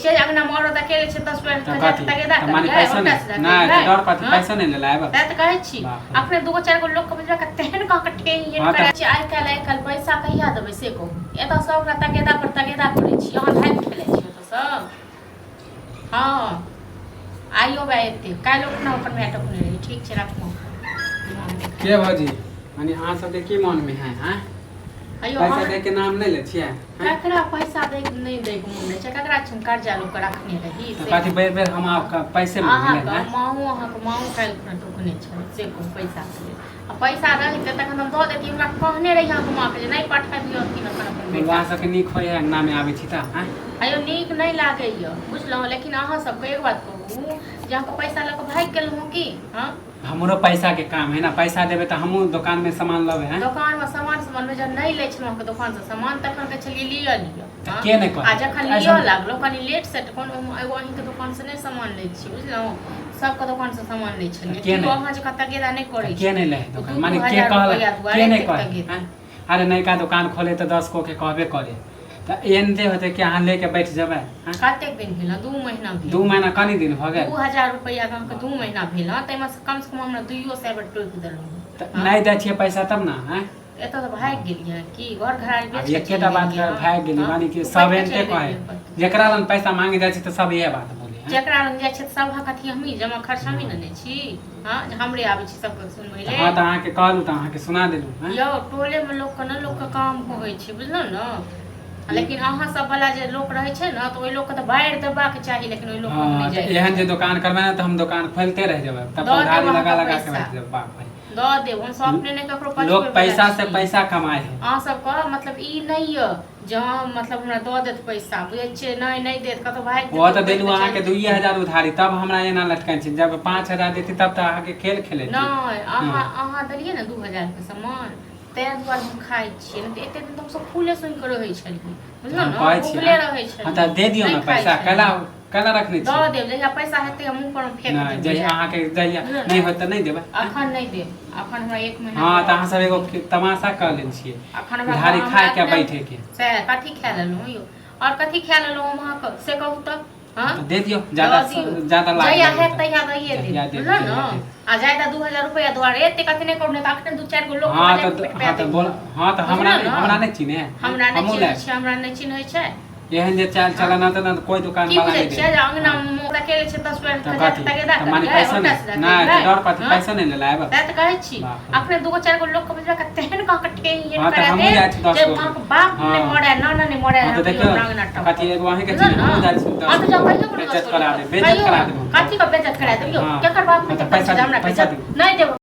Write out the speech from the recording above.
छै अंगना मरद अकेले छै 10 रुपया तगेदा त माने पैसा ना डर पाती पैसा नहीं ले लायब त कहै छी अपने दूगो चार गो लोग के बुझबा के तेहन का के ठेन करे छी आइ काल पैसा कहिया देबै से कहू एत सब का तगेदा करै छी अहाँ भाग खेलै छी त सब हां आइयो बा एते कालो अपना अपन मैटर बने रही ठीक छै राखू के भौजी माने अहाँ सब के की मन में है हैं पैसा दे के नाम नहीं ले छियै ककरा पैसा दे नहीं दे के मन छै ककरा छन कर्जा लोग के रखने रही से काठी बेर बेर हम आपका पैसे मांगे हैं अहाँ के माऊ काल पर टोकने छै से को पैसा के आ पैसा रहते तखन हम द देती हमरा कहने रही हम मां के नहीं पठा दियो कि अपन बेटा वहां सब के नीक होय है नाम में आबै छी त हैं आयो नीक नहीं लागे य बुझलो लेकिन अहाँ सब के एक बात कहू जे हम पैसा ल के भाग गेल हूं की हां हमरो पैसा के काम है ना पैसा देबे त हमहु दुकान में सामान लबे हैं दुकान में सामान में जब नहीं ले छलो के दुकान से सामान तखन के चली लियो के नहीं कह आ जखन लियो लागलो कनी लेट से कोन एगो अहीं के दुकान से नहीं सामान ले छी बुझलो सब के दुकान से सामान ले छी कि अहाँ जे कत गेदा नहीं करे के नहीं ले दुकान माने के कहल के नहीं कह अरे नयका दुकान खोले त 10 को के कहबे करे त एन दे होते कि अहाँ लेके बैठ जेबै कते दिन भेल 2 महीना भेल 2 महीना कनी दिन भ गेल 2000 रुपया हम के 2 महीना भेल तै में कम से कम हमरा 2 सेबर टोक देलौ त नहीं दै छियै पैसा तब ना हैं एत त भाग गेलियै की घर घराल बेच के एकेटा बात भाग गेली माने कि सब एनते कहे जेकरा लन पैसा मांगे जाय छै त सब इहे बात बोले जेकरा लन जाय छै सब कथि हमही जमा खर्च हमही न नै छी हां हमरे आबै छी सब के सुनबै ले हां त अहाँ के कहलु त अहाँ के सुना देलु हैं यो टोले में लोग के काम होय छै बुझलो न लेकिन अहाँ सब वाला जे लोग रहे छै ना तो ओइ लोग के त बाहर देबा के चाही लेकिन ओइ लोग के नहीं जाय एहन जे दुकान करबे ना त हम दुकान खोलते रह जेबै तब गाड़ी लगा के बैठ जेबै बाप भाई द देब हम सब अपने ने ककरो पछ लोग पैसा से पैसा कमाए है अहाँ सब का मतलब ई नहीं य जहां मतलब हमरा द देत पैसा बुझै छै नहीं देत कतो भाई वो त देलु अहाँ के 2000 उधारी तब हमरा एना लटकाय छै जब 5000 देती तब त अहाँ के खेल खेले नहीं अहाँ दलिए ना 2000 के सामान तै दुआर हम खाइ छियै न एते दिन त हम सब फूले सुन के रहै छलियै बुझलो न फूले रहै छलियै हां त दे दियौ ना पैसा कला रखने छी द देब जहिया पैसा हेतै हम मुंह पर फेंक देब जहिया अहाँ के जहिया नहीं होत त नहीं देबै अखन नहीं देब अखन हमरा 1 महीना हां त अहाँ सब एगो तमाशा कर लेन छियै अखन हमरा उधारी खाए के बैठे के से कथि खा लेलौ यो और कथि खा लेलौ हम अहाँ के से कहू त हां दे दियौ ज्यादा लाग जहिया है तहिया दइए दे बुझलो न आ ज्यादा 2000 रुपया द्वारे एते कथि नहीं करने त अखन 2-4 गो लोग हां त बोल हां त हमरा नहीं चिन्हे हमरा नहीं चिन्हे छै एहन जे चाल चलन त न कोई दुकान वाला नहीं छै अंगना में अकेले छै 10 रुपया तगेदा माने पैसा ना डर पाती पैसा नहीं ले लायब त कहै छी अपने दूगो चार गो लोग के बुझबा के तेहन का के ठेन करे जे बाप ने मरे नाना ने मरे अंगना कथि एगो अहीं के चिन्ह हम जाय छी बेइज्जत करा दे कथि का बेइज्जत करा दे यो केकर बाप ने पैसा हमरा पैसा नहीं देब